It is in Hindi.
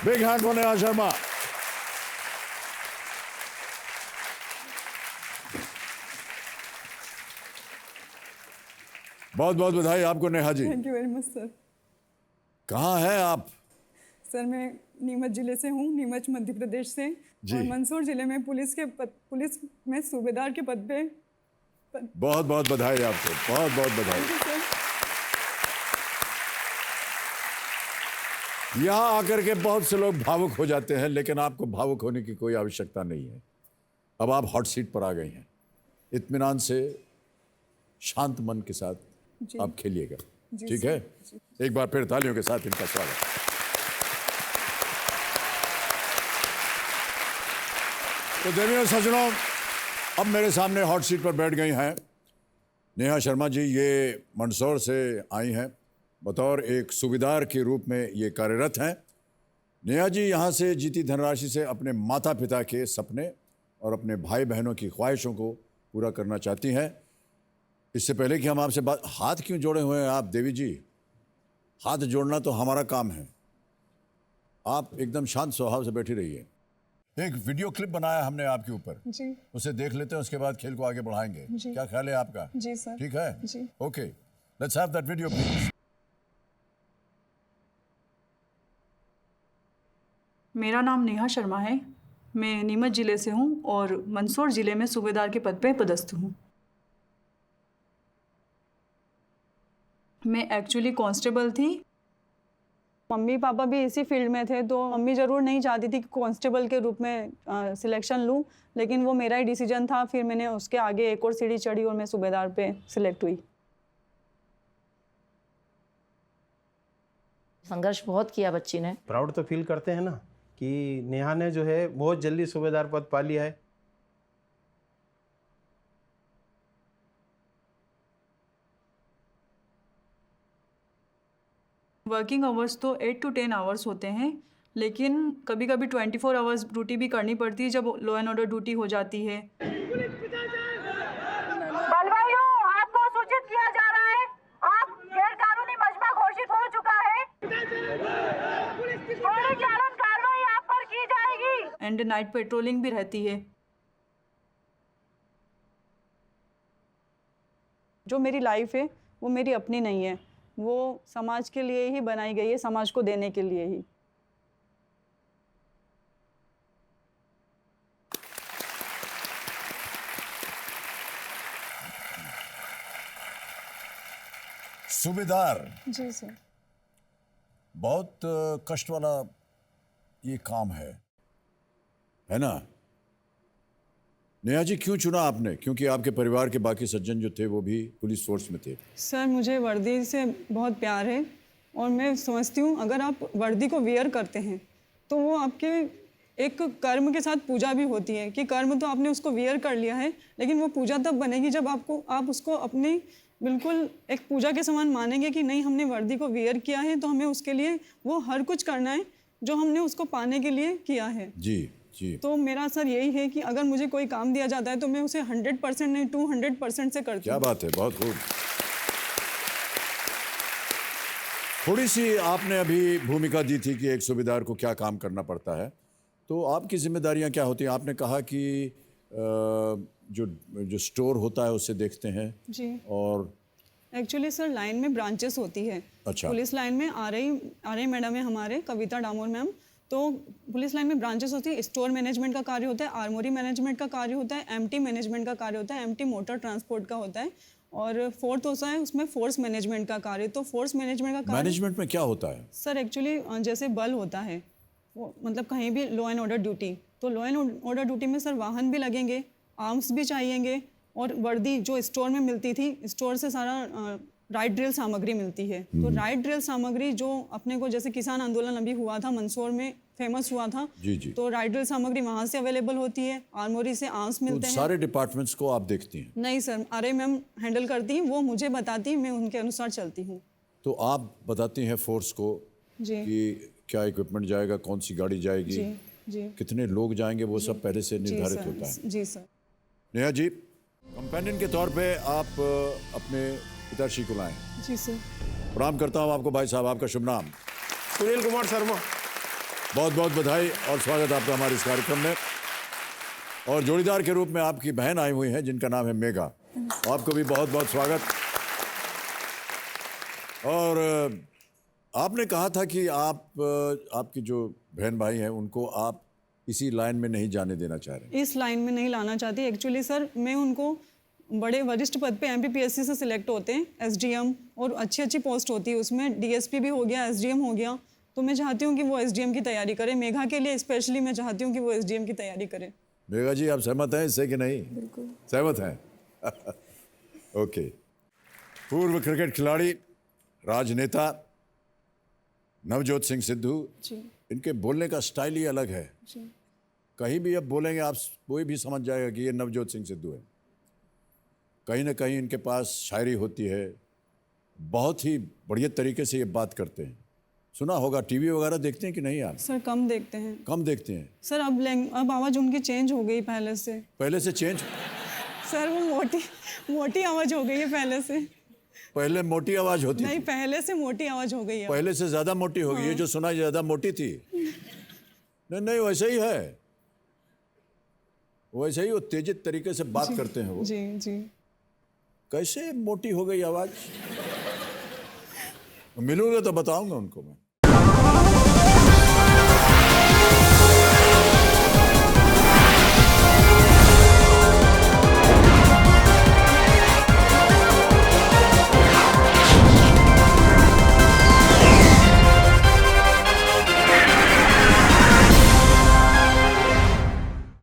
Big hand for Neha Sharma. बहुत बहुत बधाई आपको Neha ji. Thank you very much sir. कहाँ हैं आप? सर मैं नीमच जिले से हूँ, नीमच मध्य प्रदेश से। जी। और मंदसौर जिले में पुलिस में सूबेदार के पद पे। बहुत बहुत बधाई आपको, बहुत बहुत बधाई। Thank you sir. यहाँ आकर के बहुत से लोग भावुक हो जाते हैं, लेकिन आपको भावुक होने की कोई आवश्यकता नहीं है। अब आप हॉट सीट पर आ गई हैं। इत्मीनान से, शांत मन के साथ जी। आप खेलिएगा, जी ठीक सर, है? जी। एक बार फिर तालियों के साथ इनका स्वागत। तो देवियों सज्जनों, अब मेरे सामने हॉट सीट पर बैठ गई हैं नेहा शर्मा जी। ये मंदसौर से आई हैं, बतौर एक सूबेदार के रूप में ये कार्यरत हैं। नेहा जी यहाँ से जीती धनराशि से अपने माता पिता के सपने और अपने भाई बहनों की ख्वाहिशों को पूरा करना चाहती हैं। इससे पहले कि हम आपसे बात, हाथ क्यों जोड़े हुए हैं आप देवी जी? हाथ जोड़ना तो हमारा काम है। आप एकदम शांत स्वभाव से बैठी रहिए। एक वीडियो क्लिप बनाया हमने आपके ऊपर, जी। उसे देख लेते हैं, उसके बाद खेल को आगे बढ़ाएंगे। जी। क्या ख्याल है आपका? जी सर। ठीक है? जी। Okay, let's have that video please. मेरा नाम नेहा शर्मा है। मैं नीमच ज़िले से हूँ और मंदसौर ज़िले में सूबेदार के पद पे पदस्थ हूँ। मैं एक्चुअली कांस्टेबल थी। मम्मी पापा भी इसी फील्ड में थे, तो मम्मी ज़रूर नहीं चाहती थी कि कांस्टेबल के रूप में सिलेक्शन लूँ, लेकिन वो मेरा ही डिसीजन था। फिर मैंने उसके आगे एक और सीढ़ी चढ़ी और मैं सूबेदार पे सिलेक्ट हुई। संघर्ष बहुत किया बच्ची ने। प्राउड तो फील करते हैं ना कि नेहा ने जो है बहुत जल्दी सूबेदार पद पा लिया है। वर्किंग आवर्स तो 8 to 10 आवर्स होते हैं, लेकिन कभी कभी 24 आवर्स ड्यूटी भी करनी पड़ती है जब लॉ एंड ऑर्डर ड्यूटी हो जाती है। बलवाइयों, आपको सूचित किया जा रहा है, आप गैरकानूनी मजमा घोषित हो चुका है। त्वरित कार्रवाई आप पर की जाएगी। एंड नाइट पेट्रोलिंग भी रहती है। जो मेरी लाइफ है वो मेरी अपनी नहीं है, वो समाज के लिए ही बनाई गई है, समाज को देने के लिए ही। सूबेदार जी सर। बहुत कष्ट वाला ये काम है ना? नेहा जी, क्यों चुना आपने? क्योंकि आपके परिवार के बाकी सज्जन जो थे वो भी पुलिस फोर्स में थे। सर मुझे वर्दी से बहुत प्यार है और मैं समझती हूँ अगर आप वर्दी को वियर करते हैं तो वो आपके एक कर्म के साथ पूजा भी होती है कि कर्म तो आपने उसको वियर कर लिया है, लेकिन वो पूजा तब बनेगी जब आप उसको अपनी बिल्कुल एक पूजा के समान मानेंगे कि नहीं, हमने वर्दी को वियर किया है तो हमें उसके लिए वो हर कुछ करना है जो हमने उसको पाने के लिए किया है। जी जी। तो मेरा सर यही है कि अगर मुझे कोई काम दिया जाता है तो मैं उसे 100% नहीं 200% से करती क्या हूँ। बात है, बहुत खूब। थोड़ी सी आपने अभी भूमिका दी थी कि एक सूबेदार को क्या काम करना पड़ता है, तो आपकी जिम्मेदारियां क्या होती हैं? आपने कहा कि जो स्टोर होता है उसे देखते हैं जी। और एक्चुअली सर लाइन में ब्रांचेस होती है। अच्छा। पुलिस लाइन में आ रही मैडम है हमारे, कविता डामोर मैम। तो पुलिस लाइन में ब्रांचेस होती है। स्टोर मैनेजमेंट का कार्य होता है, आर्मोरी मैनेजमेंट का कार्य होता है, एमटी मैनेजमेंट का कार्य होता है, एमटी मोटर ट्रांसपोर्ट का होता है, और फोर्थ होता है उसमें फोर्स मैनेजमेंट का कार्य। तो फोर्स मैनेजमेंट का कार्य मैनेजमेंट में क्या होता है? सर एक्चुअली जैसे बल होता है वो, मतलब कहीं भी लॉ एंड ऑर्डर ड्यूटी, तो लॉ एंड ऑर्डर ड्यूटी में सर वाहन भी लगेंगे, आर्म्स भी चाहिएंगे, और वर्दी जो स्टोर में मिलती थी, स्टोर से सारा राइट ड्रिल सामग्री मिलती है। तो राइट ड्रिल सामग्री जो अपने को, जैसे किसान आंदोलन अभी हुआ था मंदसौर में, फेमस हुआ था। जी जी। तो राइट ड्रिल सामग्री वहाँ से अवेलेबल होती है, आर्मोरी से आर्म्स तो मिलते हैं। सारे डिपार्टमेंट्स को आप देखती हैं? नहीं सर, अरे मैम हैंडल करती हैं, वो मुझे बताती हैं, मैं उनके अनुसार चलती हूँ। तो आप बताती हैं फोर्स को जी कि क्या इक्विपमेंट जाएगा, कौन सी गाड़ी जाएगी, जी जी कितने लोग जाएंगे, वो सब पहले से जी निर्धारित सर, होता है। जी सर। नेहा जी, कंपेनियन के तौर पे आप अपने पिताश्री को लाएं। जी सर। प्रणाम करता हूं आपको भाई साहब, आपका शुभ नाम? सुनील कुमार शर्मा। बहुत बहुत बधाई और स्वागत आपका हमारे इस कार्यक्रम में। और जोड़ीदार के रूप में आपकी बहन आई हुई है जिनका नाम है मेघा, आपको भी बहुत बहुत स्वागत। और आपने कहा था कि आपकी जो बहन भाई हैं उनको आप इसी लाइन में नहीं जाने देना चाह रहे। इस लाइन में नहीं लाना चाहती एक्चुअली सर। मैं उनको बड़े वरिष्ठ पद पे MPPSC से सिलेक्ट होते हैं, SDM, और अच्छी अच्छी पोस्ट होती है उसमें, DSP भी हो गया, SDM हो गया। तो मैं चाहती हूँ कि वो SDM की तैयारी करें। मेघा के लिए स्पेशली मैं चाहती हूँ कि वो SDM की तैयारी करें। मेघा जी, आप सहमत हैं इससे कि नहीं? बिल्कुल सहमत हैं। ओके। पूर्व क्रिकेट खिलाड़ी, राजनेता नवजोत सिंह सिद्धू, जी इनके बोलने का स्टाइल ही अलग है। जी। कहीं भी अब बोलेंगे आप, कोई भी समझ जाएगा कि ये नवजोत सिंह सिद्धू है। कहीं ना कहीं इनके पास शायरी होती है, बहुत ही बढ़िया तरीके से ये बात करते हैं। सुना होगा, टीवी वगैरह देखते हैं कि नहीं आप? सर कम देखते हैं कम देखते हैं। सर। अब आवाज़ उनकी चेंज हो गई पहले से। पहले से चेंज? सर वो मोटी आवाज़ हो गई है पहले से। पहले मोटी आवाज होती नहीं, थी, पहले से मोटी आवाज़ हो गई है। पहले से ज्यादा मोटी हो गई है। जो सुना ज्यादा मोटी थी। नहीं नहीं, वैसे ही है, वैसे ही वो तेजित तरीके से बात करते हैं वो। जी जी। कैसे मोटी हो गई आवाज? मिलूंगा तो बताऊंगा उनको मैं।